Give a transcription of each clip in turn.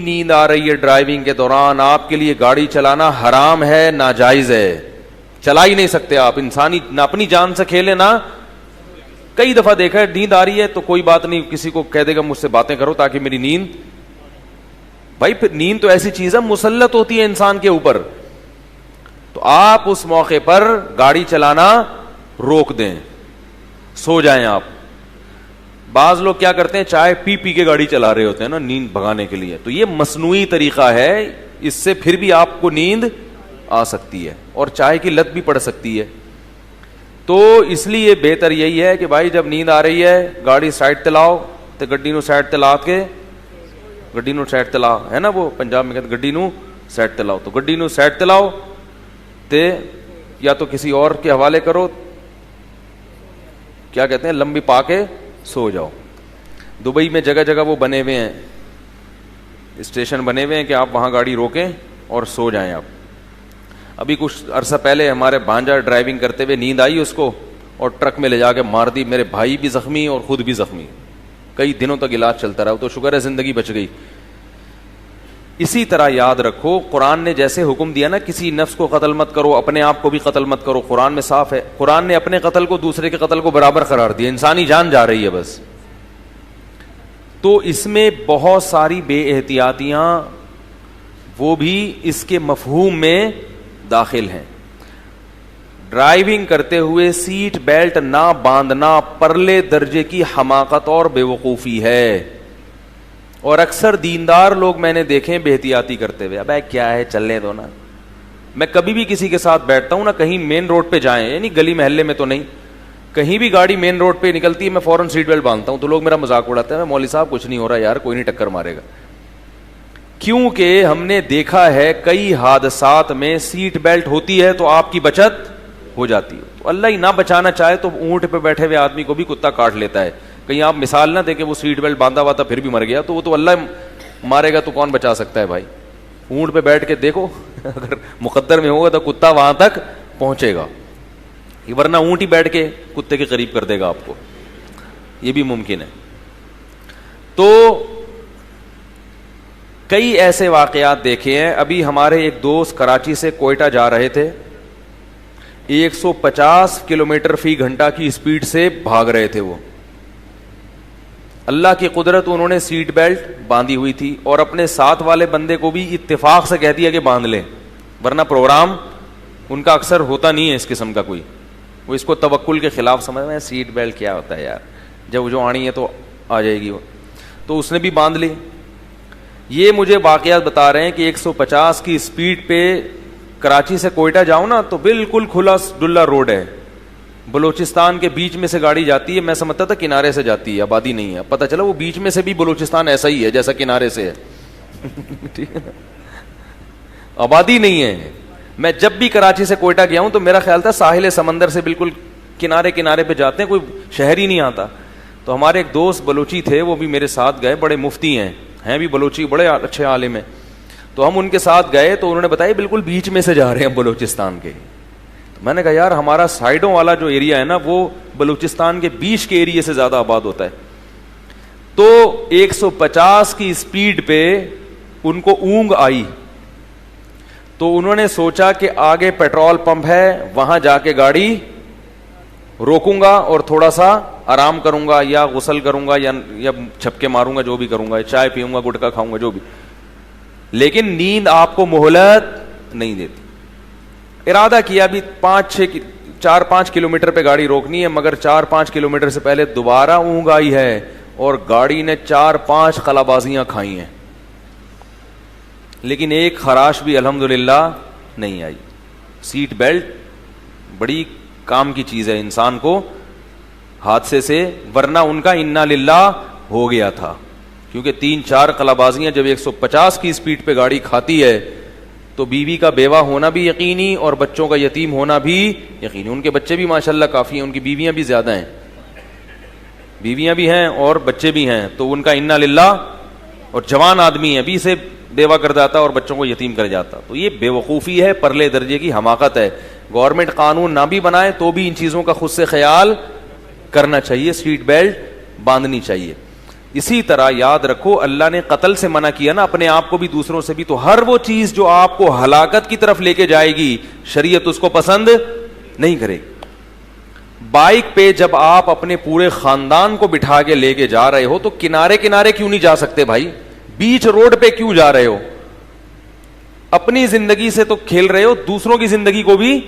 نیند آ رہی ہے ڈرائیونگ کے دوران، آپ کے لیے گاڑی چلانا حرام ہے، ناجائز ہے، چلا ہی نہیں سکتے آپ. انسانی نہ اپنی جان سے کھیلے نا. کئی دفعہ دیکھا ہے نیند آ رہی ہے تو کوئی بات نہیں، کسی کو کہہ دے گا مجھ سے باتیں کرو تاکہ میری نیند. بھائی پھر نیند تو ایسی چیز ہے مسلط ہوتی ہے انسان کے اوپر، تو آپ اس موقع پر گاڑی چلانا روک دیں، سو جائیں آپ. بعض لوگ کیا کرتے ہیں چائے پی پی کے گاڑی چلا رہے ہوتے ہیں نا نیند بھگانے کے لیے، تو یہ مصنوعی طریقہ ہے، اس سے پھر بھی آپ کو نیند آ سکتی ہے اور چائے کی لت بھی پڑ سکتی ہے. تو اس لیے بہتر یہی ہے کہ بھائی جب نیند آ رہی ہے گاڑی سائڈ تے لاؤ تے گڈی نو سائڈ تے لا کے گڈی نو سائڈ تے لا ہے نا، وہ پنجاب میں کہتے گڈی نو سائڈ تے لاؤ، تو گڈی نو سائڈ تے لاؤ تے یا تو کسی اور کے حوالے کرو، کیا کہتے ہیں لمبی پا کے سو جاؤ. دبئی میں جگہ جگہ وہ بنے ہوئے ہیں، اسٹیشن بنے ہوئے ہیں کہ آپ وہاں گاڑی روکیں اور سو جائیں آپ. ابھی کچھ عرصہ پہلے ہمارے بھانجا ڈرائیونگ کرتے ہوئے نیند آئی اس کو اور ٹرک میں لے جا کے مار دی، میرے بھائی بھی زخمی اور خود بھی زخمی، کئی دنوں تک علاج چلتا رہا، تو شکر ہے زندگی بچ گئی. اسی طرح یاد رکھو قرآن نے جیسے حکم دیا نا کسی نفس کو قتل مت کرو، اپنے آپ کو بھی قتل مت کرو، قرآن میں صاف ہے. قرآن نے اپنے قتل کو دوسرے کے قتل کو برابر قرار دیا، انسانی جان جا رہی ہے بس. تو اس میں بہت ساری بے احتیاطیاں وہ بھی اس کے مفہوم میں داخل ہیں. ڈرائیونگ کرتے ہوئے سیٹ بیلٹ نہ باندھنا پرلے درجے کی حماقت اور بے وقوفی ہے، اور اکثر دیندار لوگ میں نے دیکھے بے احتیاطی کرتے ہوئے. ابے کیا ہے چلنے دو نا. میں کبھی بھی کسی کے ساتھ بیٹھتا ہوں نا، کہیں مین روڈ پہ جائیں، یعنی گلی محلے میں تو نہیں، کہیں بھی گاڑی مین روڈ پہ نکلتی ہے میں فوراً سیٹ بیلٹ باندھتا ہوں. تو لوگ میرا مذاق اڑاتے ہیں، مولوی صاحب کچھ نہیں ہو رہا یار، کوئی نہیں ٹکر مارے گا. کیونکہ ہم نے دیکھا ہے کئی حادثات میں سیٹ بیلٹ ہوتی ہے تو آپ کی بچت ہو جاتی ہے. تو اللہ ہی نہ بچانا چاہے تو اونٹ پہ بیٹھے ہوئے آدمی کو بھی کتا کاٹ لیتا ہے. کہیں آپ مثال نہ دے کہ وہ سیٹ بیلٹ باندھا ہوا تھا پھر بھی مر گیا، تو وہ تو اللہ مارے گا، تو کون بچا سکتا ہے بھائی. اونٹ پہ بیٹھ کے دیکھو اگر مقدر میں ہوگا تو کتا وہاں تک پہنچے گا، ورنہ اونٹ ہی بیٹھ کے کتے کے قریب کر دے گا آپ کو، یہ بھی ممکن ہے. تو کئی ایسے واقعات دیکھے ہیں. ابھی ہمارے ایک دوست کراچی سے کوئٹہ جا رہے تھے، 150 کلومیٹر فی گھنٹہ کی اسپیڈ سے بھاگ رہے تھے. وہ اللہ کی قدرت، انہوں نے سیٹ بیلٹ باندھی ہوئی تھی اور اپنے ساتھ والے بندے کو بھی اتفاق سے کہہ دیا کہ باندھ لیں، ورنہ پروگرام ان کا اکثر ہوتا نہیں ہے اس قسم کا کوئی. وہ اس کو توکل کے خلاف سمجھ رہے ہیں. سیٹ بیلٹ کیا ہوتا ہے یار، جب جو آنی ہے تو آ جائے گی. وہ تو اس نے بھی باندھ لی. یہ مجھے واقعات بتا رہے ہیں کہ 150 کی اسپیڈ پہ کراچی سے کوئٹہ جاؤ نا تو بالکل کھلا ڈلا روڈ ہے، بلوچستان کے بیچ میں سے گاڑی جاتی ہے. میں سمجھتا تھا کنارے سے جاتی ہے، آبادی نہیں ہے، پتہ چلا وہ بیچ میں سے بھی بلوچستان ایسا ہی ہے جیسا کنارے سے ہے. ٹھیک ہے نا، آبادی نہیں ہے. میں جب بھی کراچی سے کوئٹہ گیا ہوں تو میرا خیال تھا ساحل سمندر سے بالکل کنارے کنارے پہ جاتے ہیں، کوئی شہر ہی نہیں آتا. تو ہمارے ایک دوست بلوچی تھے، وہ بھی میرے ساتھ گئے، بڑے مفتی ہیں بھی بلوچی، بڑے اچھے عالم ہیں. تو ہم ان کے ساتھ گئے تو انہوں نے بتایا بالکل بیچ میں سے جا رہے ہیں بلوچستان کے. میں نے کہا یار ہمارا سائڈوں والا جو ایریا ہے نا وہ بلوچستان کے بیچ کے ایریے سے زیادہ آباد ہوتا ہے. تو 150 کی اسپیڈ پہ ان کو اونگ آئی، تو انہوں نے سوچا کہ آگے پیٹرول پمپ ہے، وہاں جا کے گاڑی روکوں گا اور تھوڑا سا آرام کروں گا، یا غسل کروں گا، یا چھپکے ماروں گا، جو بھی کروں گا، چائے پیوں گا، گٹکا کھاؤں گا، جو بھی. لیکن نیند آپ کو مہلت نہیں دیتی. ارادہ کیا بھی 4-5 کلومیٹر پہ گاڑی روکنی ہے، مگر 4-5 کلومیٹر سے پہلے دوبارہ اونگ آئی ہے اور گاڑی نے 4-5 قلابازیاں کھائی ہیں، لیکن ایک خراش بھی الحمدللہ نہیں آئی. سیٹ بیلٹ بڑی کام کی چیز ہے انسان کو حادثے سے، ورنہ ان کا انا للہ ہو گیا تھا. کیونکہ 3-4 قلابازیاں جب 150 کی اسپیڈ پہ گاڑی کھاتی ہے تو بیوی کا بیوہ ہونا بھی یقینی اور بچوں کا یتیم ہونا بھی یقینی. ان کے بچے بھی ماشاءاللہ کافی ہیں، ان کی بیویاں بھی زیادہ ہیں، بیویاں بھی ہیں اور بچے بھی ہیں. تو ان کا انا للہ، اور جوان آدمی ہے بھی اسے بیوہ کر جاتا اور بچوں کو یتیم کر جاتا. تو یہ بے وقوفی ہے، پرلے درجے کی حماقت ہے. گورنمنٹ قانون نہ بھی بنائے تو بھی ان چیزوں کا خود سے خیال کرنا چاہیے، سیٹ بیلٹ باندھنی چاہیے. اسی طرح یاد رکھو اللہ نے قتل سے منع کیا نا, اپنے آپ کو بھی دوسروں سے بھی, تو ہر وہ چیز جو آپ کو ہلاکت کی طرف لے کے جائے گی شریعت اس کو پسند نہیں کرے گی. بائک پہ جب آپ اپنے پورے خاندان کو بٹھا کے لے کے جا رہے ہو تو کنارے کنارے کیوں نہیں جا سکتے بھائی؟ بیچ روڈ پہ کیوں جا رہے ہو؟ اپنی زندگی سے تو کھیل رہے ہو, دوسروں کی زندگی کو بھی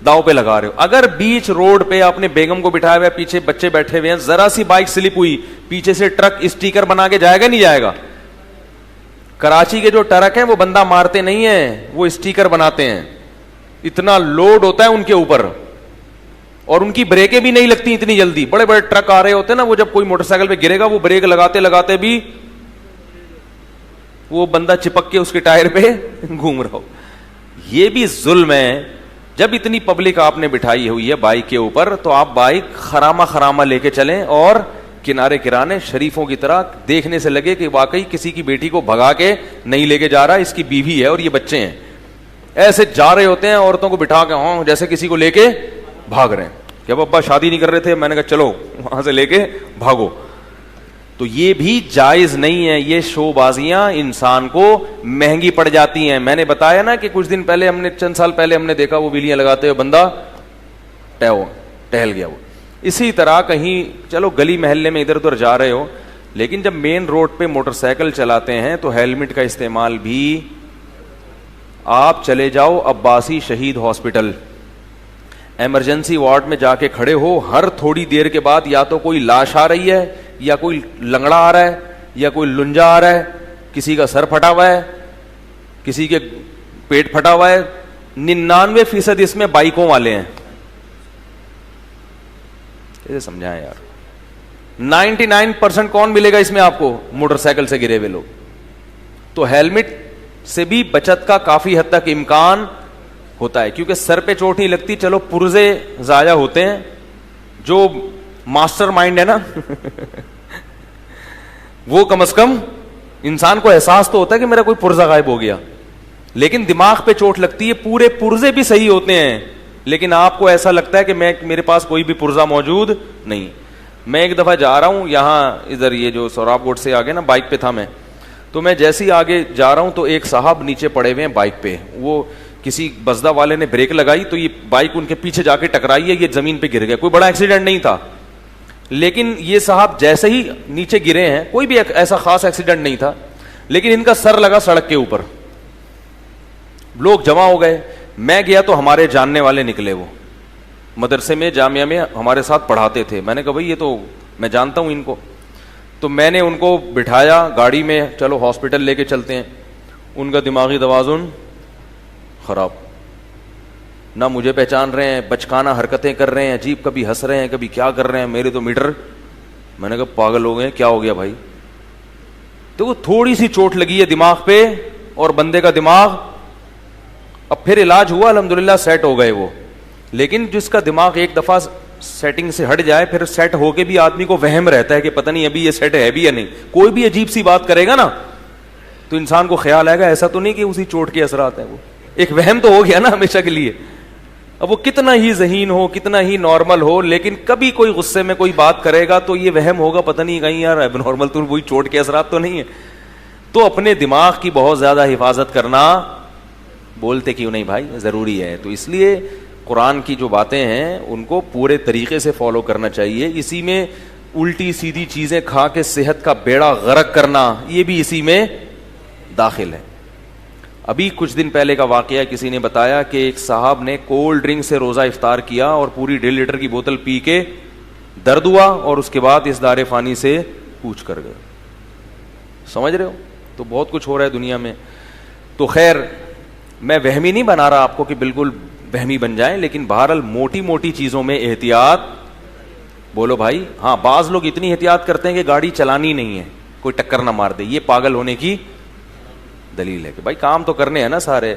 داؤ پہ لگا رہے ہو. اگر بیچ روڈ پہ اپنے بیگم کو بٹھایا ہوا ہے, پیچھے بچے بیٹھے ہوئے ہیں, ذرا سی بائک سلپ ہوئی, پیچھے سے ٹرک اسٹیکر بنا کے جائے گا نہیں جائے گا؟ کراچی کے جو ٹرک ہیں وہ بندہ مارتے نہیں ہیں, وہ اسٹیکر بناتے ہیں. اتنا لوڈ ہوتا ہے ان کے اوپر, اور ان کی بریکیں بھی نہیں لگتی اتنی جلدی. بڑے بڑے ٹرک آ رہے ہوتے ہیں نا, وہ جب کوئی موٹر سائیکل پہ گرے گا وہ بریک لگاتے لگاتے بھی وہ بندہ چپک کے اس کے ٹائر پہ گھوم رہا ہو. یہ بھی ظلم ہے. جب اتنی پبلک آپ نے بٹھائی ہوئی ہے بائک کے اوپر, تو آپ بائک خرامہ لے کے چلیں اور کنارے کرانے شریفوں کی طرح دیکھنے سے لگے کہ واقعی کسی کی بیٹی کو بھگا کے نہیں لے کے جا رہا, اس کی بیوی ہے اور یہ بچے ہیں. ایسے جا رہے ہوتے ہیں عورتوں کو بٹھا کے, جیسے کسی کو لے کے بھاگ رہے ہیں. جب ابا شادی نہیں کر رہے تھے, میں نے کہا چلو وہاں سے لے کے بھاگو. تو یہ بھی جائز نہیں ہے. یہ شو بازیاں انسان کو مہنگی پڑ جاتی ہیں. میں نے بتایا نا کہ کچھ دن پہلے چند سال پہلے ہم نے دیکھا وہ ویلیاں لگاتے ہوئے بندہ ٹہل گیا. وہ اسی طرح کہیں چلو گلی محلے میں ادھر ادھر جا رہے ہو, لیکن جب مین روڈ پہ موٹر سائیکل چلاتے ہیں تو ہیلمٹ کا استعمال بھی. آپ چلے جاؤ عباسی شہید ہاسپٹل, ایمرجنسی وارڈ میں جا کے کھڑے ہو, ہر تھوڑی دیر کے بعد یا تو کوئی لاش آ رہی ہے, یا کوئی لنگڑا آ رہا ہے, یا کوئی لنجا آ رہا ہے, کسی کا سر پھٹا ہوا ہے, کسی کے پیٹ پھٹا ہوا ہے. 99% اس میں بائکوں والے ہیں. اسے سمجھائیں یار. 99% کون ملے گا اس میں آپ کو؟ موٹر سائیکل سے گرے ہوئے لوگ. تو ہیلمٹ سے بھی بچت کا کافی حد تک امکان ہوتا ہے, کیونکہ سر پہ چوٹ نہیں لگتی. چلو پرزے ضائع ہوتے ہیں, جو ماسٹر مائنڈ ہے نا وہ کم از کم انسان کو احساس تو ہوتا ہے کہ میرا کوئی پرزہ غائب ہو گیا, لیکن دماغ پہ چوٹ لگتی ہے. پورے پرزے بھی صحیح ہوتے ہیں, لیکن آپ کو ایسا لگتا ہے کہ میرے پاس کوئی بھی پرزہ موجود نہیں. میں ایک دفعہ جا رہا ہوں یہاں ادھر, یہ جو سوراب گوٹ سے آگے نا, بائک پہ تھا میں, تو میں جیسے ہی آگے جا رہا ہوں تو ایک صاحب نیچے پڑے ہوئے ہیں بائک پہ. وہ کسی بزدہ والے نے بریک لگائی تو یہ بائک ان کے پیچھے جا کے ٹکرائی ہے, یہ زمین پہ گر گئے. کوئی بڑا ایکسیڈنٹ نہیں تھا, لیکن یہ صاحب جیسے ہی نیچے گرے ہیں, کوئی بھی ایسا خاص ایکسیڈنٹ نہیں تھا, لیکن ان کا سر لگا سڑک کے اوپر. لوگ جمع ہو گئے. میں گیا تو ہمارے جاننے والے نکلے, وہ مدرسے میں جامعہ میں ہمارے ساتھ پڑھاتے تھے. میں نے کہا بھائی یہ تو میں جانتا ہوں ان کو. تو میں نے ان کو بٹھایا گاڑی میں, چلو ہاسپٹل لے کے چلتے ہیں. ان کا دماغی توازن خراب, نہ مجھے پہچان رہے ہیں, بچکانہ حرکتیں کر رہے ہیں, عجیب, کبھی ہنس رہے ہیں, کبھی کیا کر رہے ہیں. میرے تو میٹر, میں نے کہا پاگل ہو گئے, کیا ہو گیا بھائی؟ تو وہ تھوڑی سی چوٹ لگی ہے دماغ پہ, اور بندے کا دماغ, اب پھر علاج ہوا الحمدللہ, سیٹ ہو گئے وہ. لیکن جس کا دماغ ایک دفعہ سیٹنگ سے ہٹ جائے, پھر سیٹ ہو کے بھی آدمی کو وہم رہتا ہے کہ پتہ نہیں ابھی یہ سیٹ ہے بھی یا نہیں. کوئی بھی عجیب سی بات کرے گا نا تو انسان کو خیال آئے گا ایسا تو نہیں کہ اسی چوٹ کے اثرات ہیں. وہ ایک وہم تو ہو گیا نا ہمیشہ کے لیے. اب وہ کتنا ہی ذہین ہو, کتنا ہی نارمل ہو, لیکن کبھی کوئی غصے میں کوئی بات کرے گا تو یہ وہم ہوگا, پتہ نہیں کہیں یار اب نارمل تو وہی چوٹ کے اثرات تو نہیں ہے. تو اپنے دماغ کی بہت زیادہ حفاظت کرنا, بولتے کیوں نہیں بھائی, ضروری ہے. تو اس لیے قرآن کی جو باتیں ہیں ان کو پورے طریقے سے فالو کرنا چاہیے. اسی میں الٹی سیدھی چیزیں کھا کے صحت کا بیڑا غرق کرنا, یہ بھی اسی میں داخل ہے. ابھی کچھ دن پہلے کا واقعہ, کسی نے بتایا کہ ایک صاحب نے کولڈ ڈرنک سے روزہ افطار کیا اور پوری 1.5 لیٹر کی بوتل پی کے درد ہوا, اور اس کے بعد اس دار فانی سے کوچ کر گئے. سمجھ رہے ہو؟ تو بہت کچھ ہو رہا ہے دنیا میں. تو خیر میں وہمی نہیں بنا رہا آپ کو کہ بالکل وہمی بن جائیں, لیکن بہرحال موٹی موٹی چیزوں میں احتیاط. بولو بھائی. ہاں, بعض لوگ اتنی احتیاط کرتے ہیں کہ گاڑی چلانی نہیں ہے, کوئی ٹکر نہ مار دے. یہ پاگل ہونے کی دلیل ہے کہ بھائی کام تو کرنے ہیں نا سارے.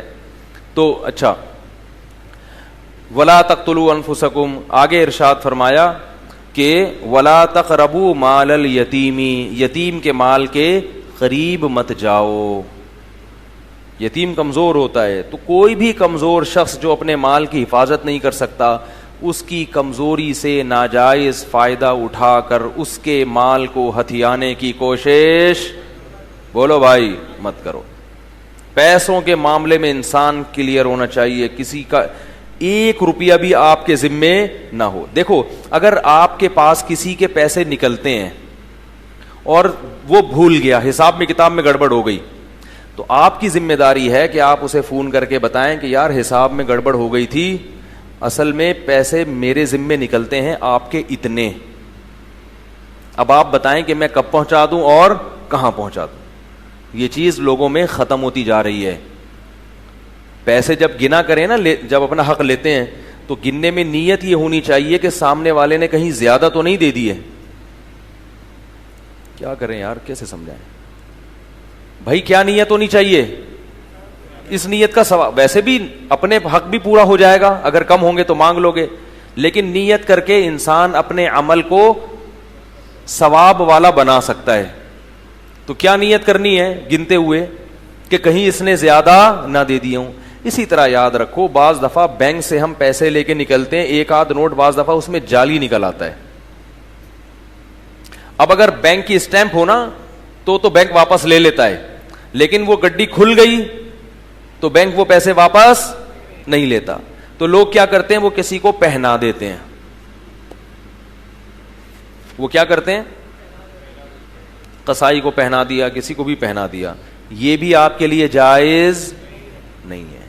تو اچھا, ولا تقتلوا انفسکم, آگے ارشاد فرمایا کہ ولا تقربوا مال الیتیم, یتیم کے مال کے قریب مت جاؤ. یتیم کمزور ہوتا ہے, تو کوئی بھی کمزور شخص جو اپنے مال کی حفاظت نہیں کر سکتا, اس کی کمزوری سے ناجائز فائدہ اٹھا کر اس کے مال کو ہتھیانے کی کوشش بولو بھائی مت کرو. پیسوں کے معاملے میں انسان کلیئر ہونا چاہیے, کسی کا 1 روپیہ بھی آپ کے ذمے نہ ہو. دیکھو اگر آپ کے پاس کسی کے پیسے نکلتے ہیں اور وہ بھول گیا, حساب میں کتاب میں گڑبڑ ہو گئی, تو آپ کی ذمہ داری ہے کہ آپ اسے فون کر کے بتائیں کہ یار حساب میں گڑبڑ ہو گئی تھی, اصل میں پیسے میرے ذمے نکلتے ہیں آپ کے اتنے, اب آپ بتائیں کہ میں کب پہنچا دوں اور کہاں پہنچا دوں. یہ چیز لوگوں میں ختم ہوتی جا رہی ہے. پیسے جب گنا کریں نا, جب اپنا حق لیتے ہیں تو گننے میں نیت یہ ہونی چاہیے کہ سامنے والے نے کہیں زیادہ تو نہیں دے دی ہے. کیا کریں یار, کیسے سمجھائیں بھائی, کیا نیت ہونی چاہیے؟ اس نیت کا ثواب, ویسے بھی اپنے حق بھی پورا ہو جائے گا, اگر کم ہوں گے تو مانگ لو گے, لیکن نیت کر کے انسان اپنے عمل کو ثواب والا بنا سکتا ہے. تو کیا نیت کرنی ہے گنتے ہوئے کہ کہیں اس نے زیادہ نہ دے دیا ہوں. اسی طرح یاد رکھو, بعض دفعہ بینک سے ہم پیسے لے کے نکلتے ہیں, 1 آدھ نوٹ بعض دفعہ اس میں جعلی نکل آتا ہے. اب اگر بینک کی اسٹیمپ ہو نا تو بینک واپس لے لیتا ہے, لیکن وہ گڈی کھل گئی تو بینک وہ پیسے واپس نہیں لیتا. تو لوگ کیا کرتے ہیں, وہ کسی کو پہنا دیتے ہیں. وہ کیا کرتے ہیں, قصائی کو پہنا دیا, کسی کو بھی پہنا دیا. یہ بھی آپ کے لیے جائز نہیں ہے.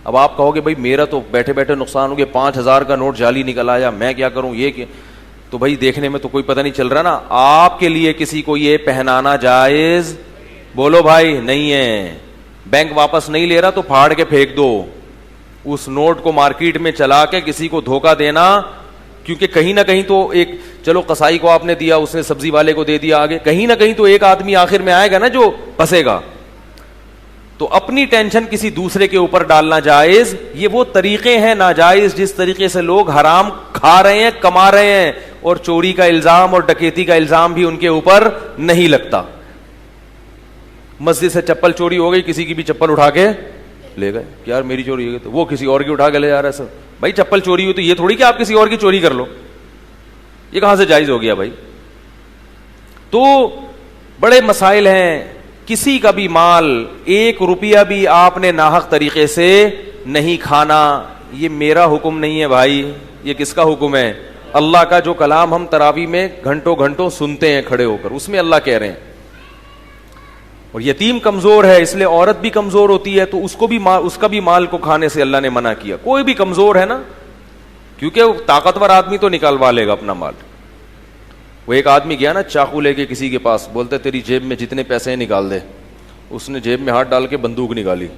اب آپ کہو گے بھائی میرا تو بیٹھے بیٹھے نقصان ہو گیا, 5,000 کا نوٹ جعلی نکل آیا, میں کیا کروں, یہ کہ تو بھائی دیکھنے میں تو کوئی پتہ نہیں چل رہا نا. آپ کے لیے کسی کو یہ پہنانا جائز بولو بھائی نہیں ہے. بینک واپس نہیں لے رہا تو پھاڑ کے پھینک دو. اس نوٹ کو مارکیٹ میں چلا کے کسی کو دھوکہ دینا, کیونکہ کہیں نہ کہیں تو ایک, چلو قصائی کو آپ نے دیا, اس نے سبزی والے کو دے دیا, آگے کہیں نہ کہیں تو ایک آدمی آخر میں آئے گا نا جو پھنسے گا. تو اپنی ٹینشن کسی دوسرے کے اوپر ڈالنا جائز, یہ وہ طریقے ہیں ناجائز جس طریقے سے لوگ حرام کھا رہے ہیں, کما رہے ہیں, اور چوری کا الزام اور ڈکیتی کا الزام بھی ان کے اوپر نہیں لگتا. مسجد سے چپل چوری ہو گئی, کسی کی بھی چپل اٹھا کے لے گئے, یار میری چوری ہو گئی, تو وہ کسی اور کی اٹھا کے لے جا رہا ہے. سب بھائی چپل چوری ہوئی تو یہ تھوڑی کہ آپ کسی اور کی چوری کر لو, یہ کہاں سے جائز ہو گیا بھائی. تو بڑے مسائل ہیں. کسی کا بھی مال 1 روپیہ بھی آپ نے ناحق طریقے سے نہیں کھانا. یہ میرا حکم نہیں ہے بھائی, یہ کس کا حکم ہے؟ اللہ کا. جو کلام ہم تراویح میں گھنٹوں گھنٹوں سنتے ہیں کھڑے ہو کر, اس میں اللہ کہہ رہے ہیں. اور یتیم کمزور ہے, اس لیے عورت بھی کمزور ہوتی ہے, تو اس کو بھی اس کا بھی مال کو کھانے سے اللہ نے منع کیا. کوئی بھی کمزور ہے نا, کیونکہ طاقتور آدمی تو نکالوا لے گا اپنا مال. وہ ایک آدمی گیا نا چاقو لے کے کسی کے پاس, بولتے تیری جیب میں جتنے پیسے ہیں نکال دے. اس نے جیب میں ہاتھ ڈال کے بندوق نکالی,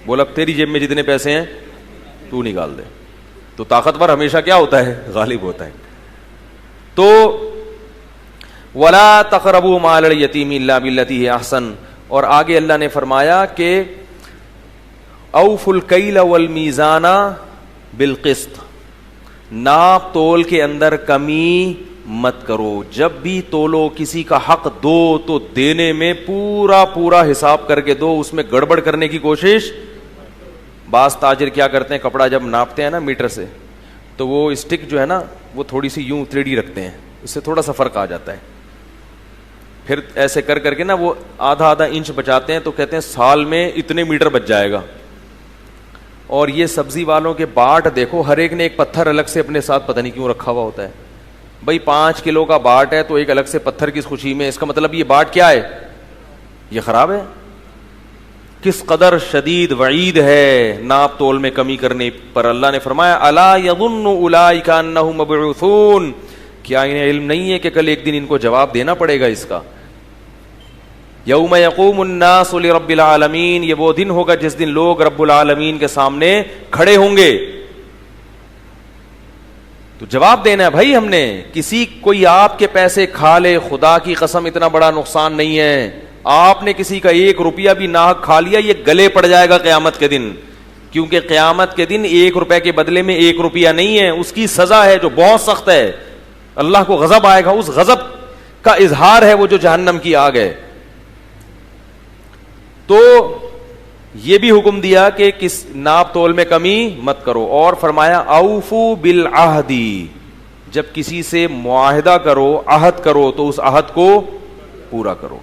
بولا تیری جیب میں جتنے پیسے ہیں تو نکال دے. تو طاقتور ہمیشہ کیا ہوتا ہے؟ غالب ہوتا ہے. تو وَلَا تَقْرَبُوا مَالَ الْيَتِيمِ إِلَّا بِالَّتِي هِيَ أَحْسَنُ. اور آگے اللہ نے فرمایا کہ أَوْفُوا الْكَيْلَ وَالْمِيزَانَ بِالْقِسْطِ, ناپ تول کے اندر کمی مت کرو. جب بھی تولو, کسی کا حق دو تو دینے میں پورا پورا حساب کر کے دو, اس میں گڑبڑ کرنے کی کوشش. بعض تاجر کیا کرتے ہیں, کپڑا جب ناپتے ہیں نا میٹر سے, تو وہ اسٹک جو ہے نا وہ تھوڑی سی یوں 3D رکھتے ہیں, اس سے تھوڑا سا فرق آ جاتا ہے. پھر ایسے کر کر کے نا وہ آدھا انچ بچاتے ہیں, تو کہتے ہیں سال میں اتنے میٹر بچ جائے گا. اور یہ سبزی والوں کے باٹ دیکھو, ہر ایک نے ایک پتھر الگ سے اپنے ساتھ پتہ نہیں کیوں رکھا ہوا ہوتا ہے. بھائی 5 کلو کا باٹ ہے تو ایک الگ سے پتھر کس خوشی میں, اس کا مطلب یہ باٹ کیا ہے, یہ خراب ہے. کس قدر شدید وعید ہے ناپ تول میں کمی کرنے پر. اللہ نے فرمایا الا یظن اولئک انہم مبعوثون, کیا انہیں علم نہیں ہے کہ کل ایک دن ان کو جواب دینا پڑے گا اس کا. یوم یقوم الناس لرب العالمین, یہ وہ دن ہوگا جس دن لوگ رب العالمین کے سامنے کھڑے ہوں گے. تو جواب دینا ہے بھائی ہم نے. کسی کوئی آپ کے پیسے کھا لے, خدا کی قسم اتنا بڑا نقصان نہیں ہے. آپ نے کسی کا 1 روپیہ بھی ناحق کھا لیا, یہ گلے پڑ جائے گا قیامت کے دن. کیونکہ قیامت کے دن 1 روپے کے بدلے میں 1 روپیہ نہیں ہے, اس کی سزا ہے جو بہت سخت ہے. اللہ کو غضب آئے گا, اس غضب کا اظہار ہے وہ جو جہنم کی آگ ہے. تو یہ بھی حکم دیا کہ کس ناپ تول میں کمی مت کرو, اور فرمایا اوفو بالعہدی, جب کسی سے معاہدہ کرو, عہد کرو, تو اس عہد کو پورا کرو.